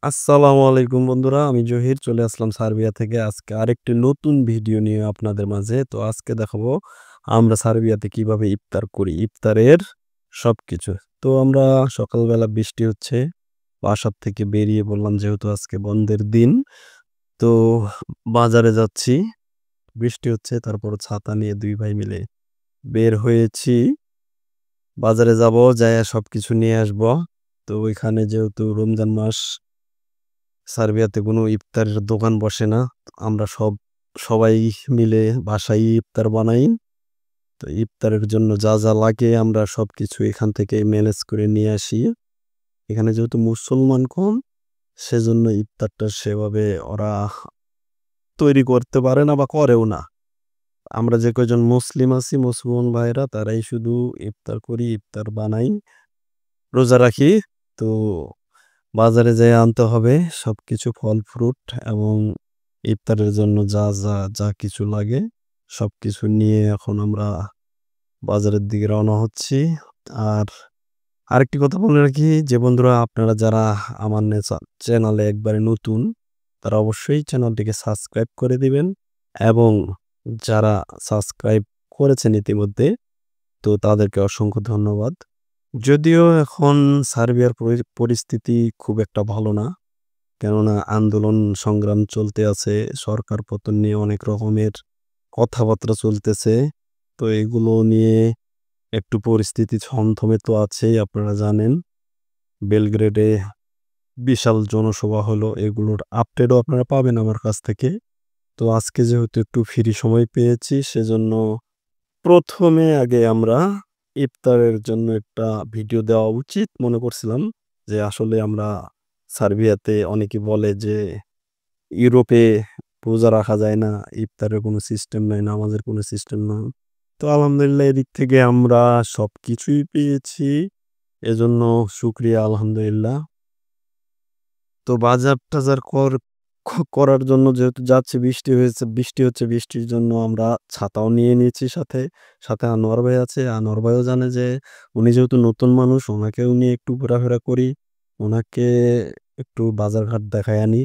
আসসালামু আলাইকুম বন্ধুরা। আমি জহির চলে আসলাম সার্বিয়া থেকে আজকে আরেকটি নতুন ভিডিও নিয়ে আপনাদের মাঝে। তো আজকে দেখাবো আমরা সার্বিয়াতে কিভাবে ইফতার করি। ইফতারের সবকিছু। তো আমরা সকালবেলা বৃষ্টি হচ্ছে। বাসার থেকে বেরিয়ে বললাম যেহেতু আজকে বন্ধের দিন। তো বাজারে যাচ্ছি। বৃষ্টি হচ্ছে তারপর ছাতা নিয়ে ২ ভাই মিলে বের হয়েছি। বাজারে যাবো, যাইয়া সবকিছু নিয়ে আসবো। তো ওইখানে যেহেতু রমজান মাস সার্বিয়াতে কোনো ইফতারের দোকান বসে না। আমরা সবাই মিলে বাসায় ইফতার বানাই। তো ইফতারের জন্য যা লাগে আমরা সবকিছু এখান থেকে ম্যানেজ করে নিয়ে আসি। এখানে যেহেতু মুসলমান কম, সেজন্য ইফতারটা সেভাবে ওরা তৈরি করতে পারে না বা করেও না। আমরা যে কয়জন মুসলিম আছি, মুসলমান ভাইরা তারাই শুধু ইফতার করি, ইফতার বানাই, রোজা রাখি। তো বাজারে যেয়ে আনতে হবে সবকিছু ফল-ফ্রুট এবং ইফতারের জন্য যা কিছু লাগে সবকিছু নিয়ে এখন আমরা বাজারের দিকে রওনা হচ্ছি। আর আরেকটি কথা বলে রাখি যে বন্ধুরা আপনারা যারা আমার চ্যানেলে একবারে নতুন, তারা অবশ্যই চ্যানেলটিকে সাবস্ক্রাইব করে দিবেন এবং যারা সাবস্ক্রাইব করেছেন ইতিমধ্যে তো তাদেরকে অসংখ্য ধন্যবাদ। যদিও এখন সার্বিয়ার পরিস্থিতি খুব একটা ভালো না। কেননা আন্দোলন সংগ্রাম চলতে আছে। সরকার পতন নিয়ে অনেক রকমের কথাবার্তা চলতেছে। তো এগুলো নিয়ে একটু পরিস্থিতি থমথমে তো আছেই আপনারা জানেন। বেলগ্রেডে বিশাল জনসভা হলো। এগুলোর আপডেটও আপনারা পাবেন আমার কাছ থেকে। তো আজকে যেহেতু একটু ফ্রি সময় পেয়েছি সেজন্য ১ম এ আগে আমরা ইফতারের জন্য একটা ভিডিও দেওয়া উচিত মনে করছিলাম। যে আসলে আমরা সার্বিয়াতে অনেকে বলে যে ইউরোপে রোজা রাখা যায় না, ইফতারের কোনো সিস্টেম নাই, নামাজের কোনো সিস্টেম নাই। তো আলহামদুলিল্লাহ এদিক থেকে আমরা সবকিছুই পেয়েছি। এজন্য শুকরিয়া আলহামদুলিল্লাহ। তো বাজার-টাজার করার জন্য যেহেতু যাচ্ছি বৃষ্টি হচ্ছে, বৃষ্টির জন্য আমরা ছাতাও নিয়ে নিয়েছি সাথে। সাথে আনোয়ার ভাই আছে। আনোয়ার ভাইও জানে যে উনি যেহেতু নতুন মানুষ উনাকেও নিয়ে একটু ঘোরাফেরা করি। উনাকে একটু বাজারঘাট দেখায় আনি।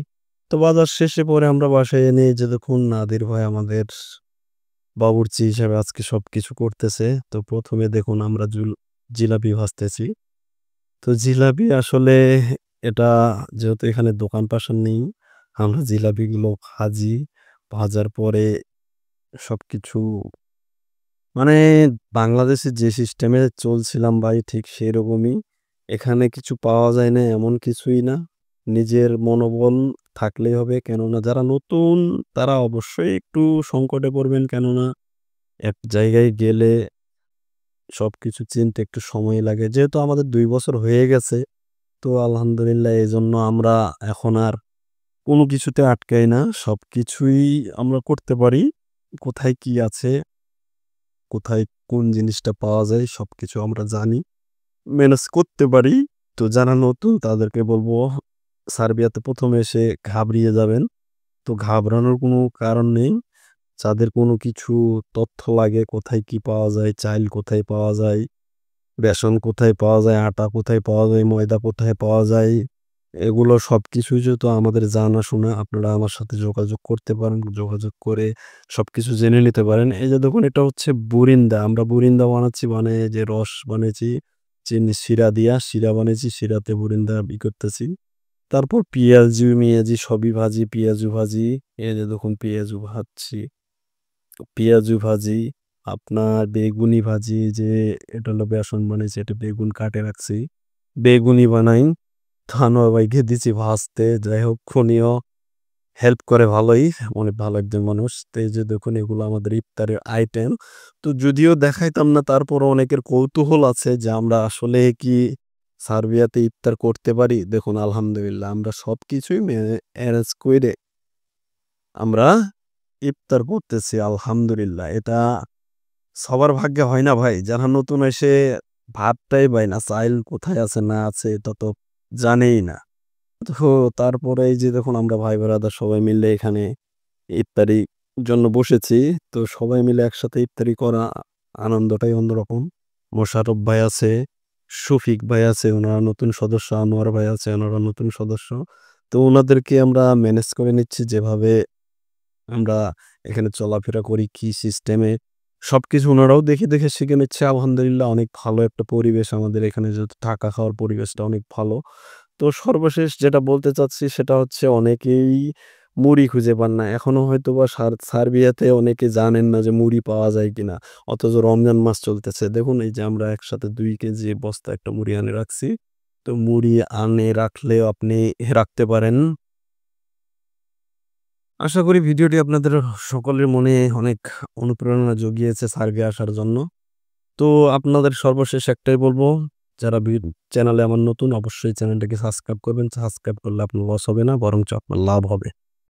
তো বাজার শেষে পরে আমরা বাসায় এনে এই যে দেখুন নাদির ভাই আমাদের বাবুর্চি হিসেবে আজকে সবকিছু করতেছে। তো ১ম এ দেখুন আমরা জিলাপি ভাজতেছি। তো জিলাপি আসলে এটা যেহেতু এখানে দোকান-পাশার নেই, আমরা জিলাপিগুলো ভাজি। ভাজার পরে সবকিছু মানে বাংলাদেশে যে সিস্টেমে চলছিলাম ভাই ঠিক সেরকমই। এখানে কিছু পাওয়া যায় না এমন কিছুই না। নিজের মনোবল থাকলেই হবে। কেননা যারা নতুন তারা অবশ্যই একটু সংকটে পড়বেন। কেননা এক জায়গায় গেলে সবকিছু চিনতে একটু সময় লাগে। যেহেতু আমাদের ২ বছর হয়ে গেছে তো আলহামদুলিল্লাহ এজন্য আমরা এখন আর কোনো কিছুতে আটকাই না। সবকিছুই আমরা করতে পারি। কোথায় কি আছে, কোথায় কোন জিনিসটা পাওয়া যায় সবকিছু আমরা জানি। ম্যানেজ করতে পারি। তো যারা নতুন তাদেরকে বলবো সার্বিয়াতে ১ম এ এসে ঘাবড়িয়ে যাবেন। তো ঘাবড়ানোর কোনো কারণ নেই। যাদের কোনো কিছু তথ্য লাগে কোথায় কি পাওয়া যায়, চাইল কোথায় পাওয়া যায়, বেসন কোথায় পাওয়া যায়, আটা কোথায় পাওয়া যায়, ময়দা কোথায় পাওয়া যায়, এগুলো সবকিছুই যেহেতু আমাদের জানাশোনা, আপনারা আমার সাথে যোগাযোগ করতে পারেন। যোগাযোগ করে সবকিছু জেনে নিতে পারেন। এই যে দেখুন এটা হচ্ছে বুরিন্দা। আমরা বুরিন্দা বানাচ্ছি মানে যে রস বানিয়েছি, চিনি শিরা দিয়া শিরা বানিয়েছি, শিরাতে বুরিন্দা করতেছি। তারপর পিঁয়াজু-মিয়াজি সবই ভাজি, পিঁয়াজু ভাজি। এই যে দেখুন পেঁয়াজু ভাজছি। পেঁয়াজু ভাজি, আপনার বেগুনি ভাজি যে এটা হলো বেসন বানাইছি, এটা বেগুন কাটে রাখছি। বেগুনি বানাই। তো আনোয়ার ভাইকে দিছি ভাজতে। যাই হোক উনিও হেল্প করে ভালোই। অনেক ভালো একজন মানুষ। তো এই যে দেখুন এগুলো আমাদের ইফতারের আইটেম। তো যদিও দেখাইতাম না তারপরও অনেকের কৌতূহল আছে যে আমরা আসলে কি সার্বিয়াতে ইফতার করতে পারি? দেখুন আলহামদুলিল্লাহ আমরা সবকিছুই এরেঞ্জ কইরে আমরা ইফতার করতেছি আলহামদুলিল্লাহ। এটা সবার ভাগ্যে হয় না ভাই। যারা নতুন এসে ভাতটাই পায় না। চাইল কোথায় আছে না আছে এটা তো জানেই না। তো তারপরে এই যে দেখুন আমরা ভাই ব্রাদার সবাই মিলে এখানে ইফতারির জন্য বসেছি। তো সবাই মিলে একসাথে ইফতারি করা আনন্দটাই অন্যরকম। মোশাররফ ভাই আছে, শফিক ভাই আছে, উনারা নতুন সদস্য, আনোয়ার ভাই আছে, উনারা নতুন সদস্য। তো উনাদেরকে আমরা ম্যানেজ করে নিচ্ছি যেভাবে আমরা এখানে চলাফেরা করি, কি সিস্টেমে সবকিছু উনারাও দেখে শিখে নিচ্ছে। আলহামদুলিল্লাহ অনেক ভালো একটা পরিবেশ আমাদের এখানে যেহেতু থাকা খাওয়ার পরিবেশটা অনেক ভালো। তো সর্বশেষ যেটা বলতে চাচ্ছি সেটা হচ্ছে অনেকেই মুড়ি খুঁজে পান না। এখনো হয়তোবা সার্বিয়াতে অনেকে জানেন না যে মুড়ি পাওয়া যায় কিনা। অথচ রমজান মাস চলতেছে। দেখুন এই যে আমরা একসাথে ২ কেজি বস্তা একটা মুড়ি আনে রাখছি। তো মুড়ি আনে রাখলেও আপনি রাখতে পারেন। আশা করি ভিডিওটি আপনাদের সকলের মনে অনেক অনুপ্রেরণা জুগিয়েছে সার্ভে আসার জন্য। তো আপনাদের সর্বশেষ একটাই বলব, যারা চ্যানেলে আমার নতুন অবশ্যই চ্যানেলটাকে সাবস্ক্রাইব করবেন। সাবস্ক্রাইব করলে আপনার লস হবে না বরঞ্চ আপনার লাভ হবে।